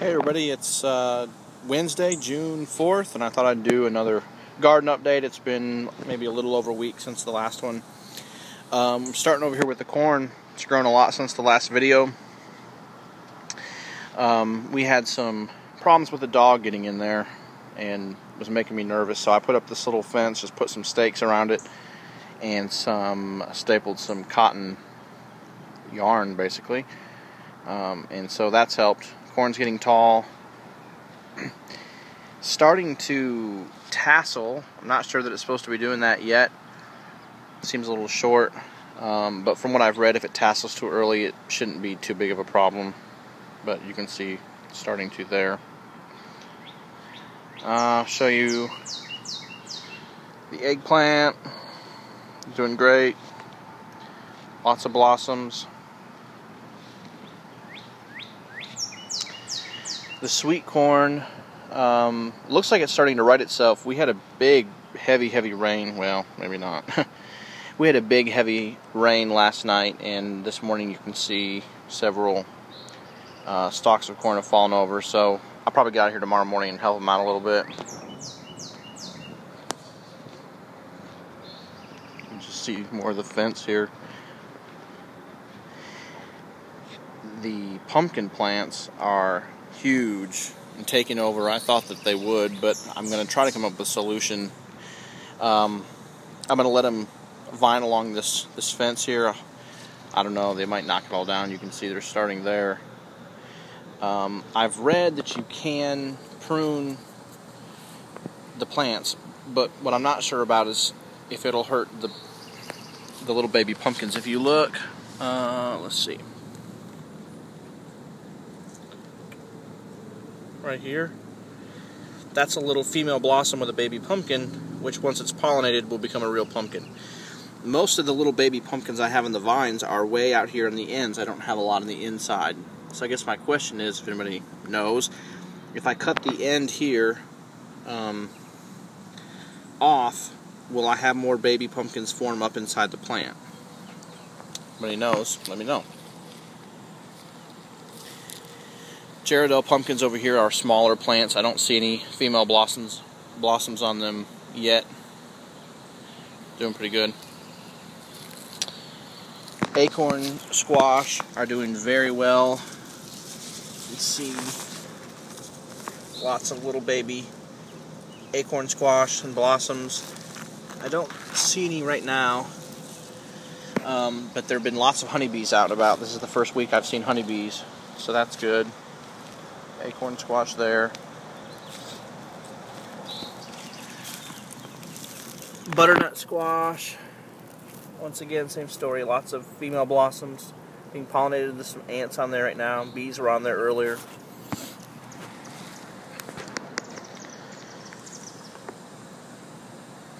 Hey everybody, it's Wednesday, June 4th, and I thought I'd do another garden update. It's been maybe a little over a week since the last one. Starting over here with the corn. It's grown a lot since the last video. We had some problems with the dog getting in there, and it was making me nervous, so I put up this little fence, just put some stakes around it, and stapled some cotton yarn, basically. And so that's helped. Corn's getting tall, starting to tassel. I'm not sure that it's supposed to be doing that yet. It seems a little short, but from what I've read, if it tassels too early, it shouldn't be too big of a problem. But you can see it's starting to there. I'll show you the eggplant. Doing great. Lots of blossoms. The sweet corn looks like it's starting to right itself. We had a big, heavy rain. Well, maybe not. We had a big, heavy rain last night, and this morning you can see several stalks of corn have fallen over. So I'll probably get out here tomorrow morning and help them out a little bit. You can just see more of the fence here. The pumpkin plants are huge and taking over. I thought that they would, but I'm going to try to come up with a solution. I'm going to let them vine along this fence here. I don't know, they might knock it all down. You can see they're starting there. I've read that you can prune the plants, but what I'm not sure about is if it'll hurt the little baby pumpkins. If you look, let's see. Right here, that's a little female blossom with a baby pumpkin, which once it's pollinated will become a real pumpkin. Most of the little baby pumpkins I have in the vines are way out here on the ends. I don't have a lot on the inside. So I guess my question is, if anybody knows, if I cut the end here off, will I have more baby pumpkins form up inside the plant? Anybody knows, let me know. Gerardelle pumpkins over here are smaller plants. I don't see any female blossoms on them yet. Doing pretty good. Acorn squash are doing very well. You can see lots of little baby acorn squash and blossoms. I don't see any right now, but there have been lots of honeybees out and about. This is the first week I've seen honeybees, so that's good. Acorn squash there. Butternut squash. Once again, same story. Lots of female blossoms being pollinated. There's some ants on there right now. Bees were on there earlier.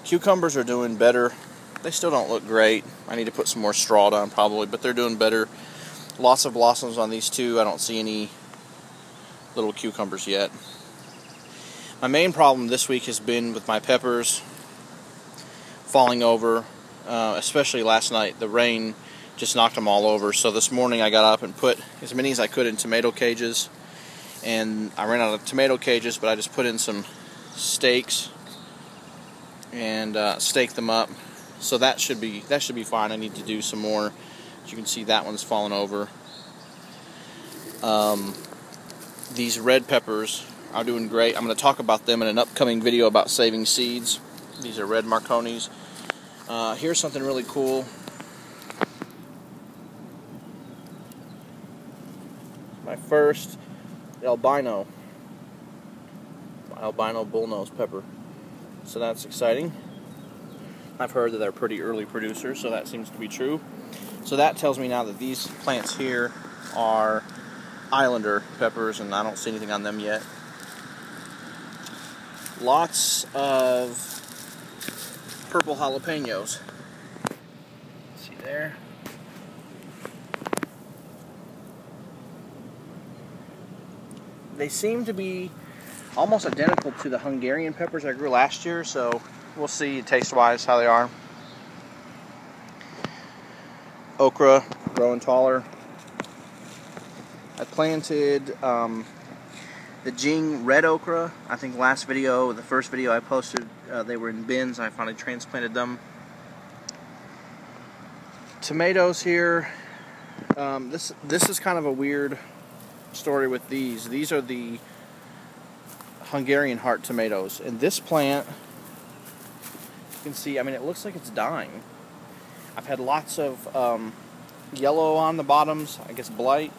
Cucumbers are doing better. They still don't look great. I need to put some more straw down probably, but they're doing better. Lots of blossoms on these two. I don't see any little cucumbers yet. My main problem this week has been with my peppers falling over, especially last night. The rain just knocked them all over, so this morning I got up and put as many as I could in tomato cages, and I ran out of tomato cages, but I just put in some stakes and staked them up, so that should be fine. I need to do some more. As you can see, that one's fallen over. These red peppers are doing great. I'm going to talk about them in an upcoming video about saving seeds. These are red Marconis. Here's something really cool. My first albino bullnose pepper. So that's exciting. I've heard that they're pretty early producers, so that seems to be true. So that tells me now that these plants here are Islander peppers, and I don't see anything on them yet. Lots of purple jalapenos. See there? They seem to be almost identical to the Hungarian peppers I grew last year, so we'll see taste-wise how they are. Okra, growing taller. I planted The Jing red okra, I think the first video I posted, they were in bins. I finally transplanted them. Tomatoes here. This is kind of a weird story with these. These are the Hungarian heart tomatoes. And this plant, you can see, I mean, it looks like it's dying. I've had lots of yellow on the bottoms, I guess blight.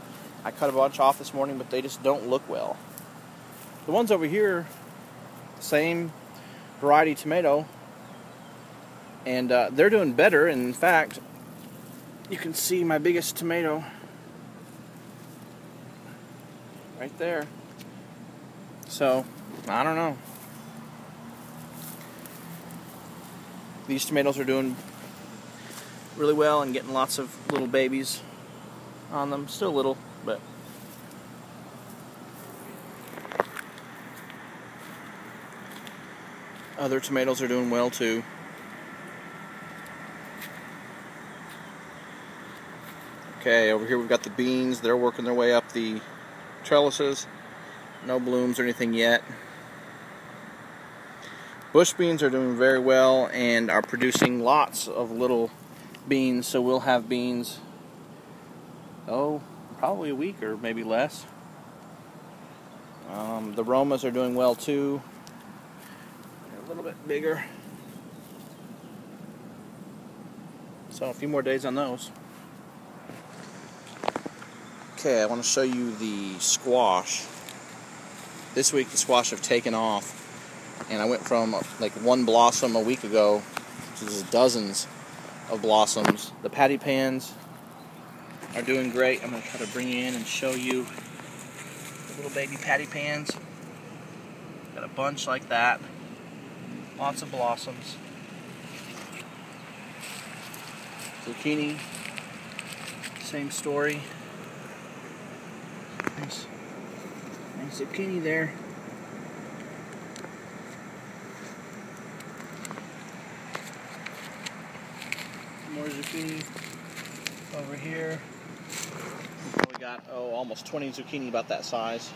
I cut a bunch off this morning, but they just don't look well. The ones over here, same variety tomato, and they're doing better. And in fact, you can see my biggest tomato right there. So, I don't know. These tomatoes are doing really well and getting lots of little babies on them. Still little, but other tomatoes are doing well too. Okay, over here we've got the beans. They're working their way up the trellises. No blooms or anything yet. Bush beans are doing very well and are producing lots of little beans, so we'll have beans, probably a week or maybe less. The Romas are doing well too. They're a little bit bigger. So a few more days on those. Okay, I want to show you the squash. This week the squash have taken off, and I went from like one blossom a week ago to just dozens of blossoms. The patty pans are doing great. I'm going to try to bring you in and show you the little baby patty pans. Got a bunch like that. Lots of blossoms. Zucchini, same story. Nice zucchini there. More zucchini over here. We've probably got almost 20 zucchini about that size.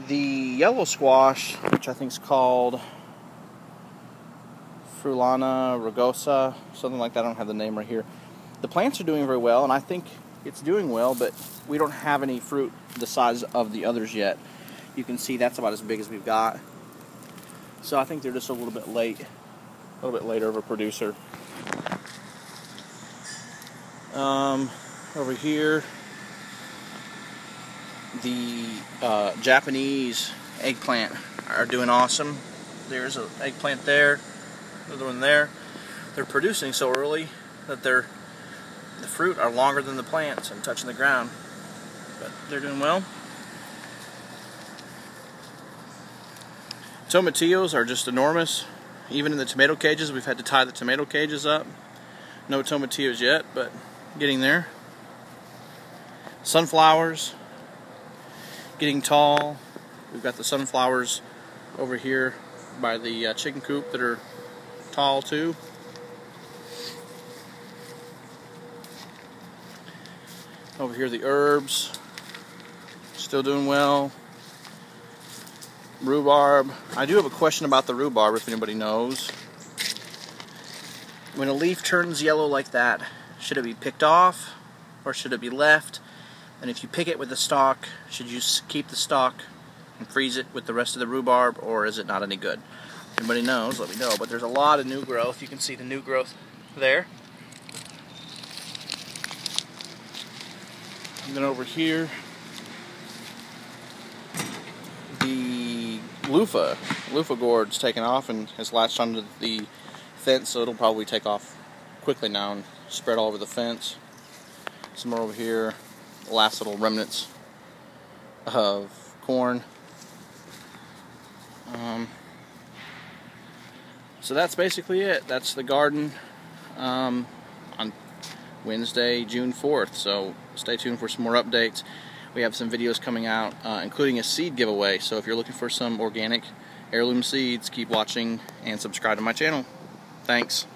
The yellow squash, which I think is called Frulana rugosa, something like that. I don't have the name right here. The plants are doing very well, and I think it's doing well, but we don't have any fruit the size of the others yet. You can see that's about as big as we've got. So I think they're just a little bit late, a little bit later of a producer. Over here, the Japanese eggplant are doing awesome. There's an eggplant there, another one there. They're producing so early that the fruit are longer than the plants and touching the ground, but they're doing well. Tomatillos are just enormous. Even in the tomato cages, we've had to tie the tomato cages up. No tomatillos yet, but getting there. Sunflowers, getting tall. We've got the sunflowers over here by the chicken coop that are tall too. Over here the herbs, still doing well. Rhubarb. I do have a question about the rhubarb if anybody knows. When a leaf turns yellow like that, should it be picked off or should it be left? And if you pick it with the stalk, should you keep the stalk and freeze it with the rest of the rhubarb, or is it not any good? If anybody knows, let me know. But there's a lot of new growth. You can see the new growth there. And then over here, the loofah gourd's taken off and has latched onto the fence, so it'll probably take off quickly now and spread all over the fence. Some more over here, the last little remnants of corn. So that's basically it. That's the garden on Wednesday, June 4th. So stay tuned for some more updates. We have some videos coming out, including a seed giveaway. So if you're looking for some organic heirloom seeds, keep watching and subscribe to my channel. Thanks.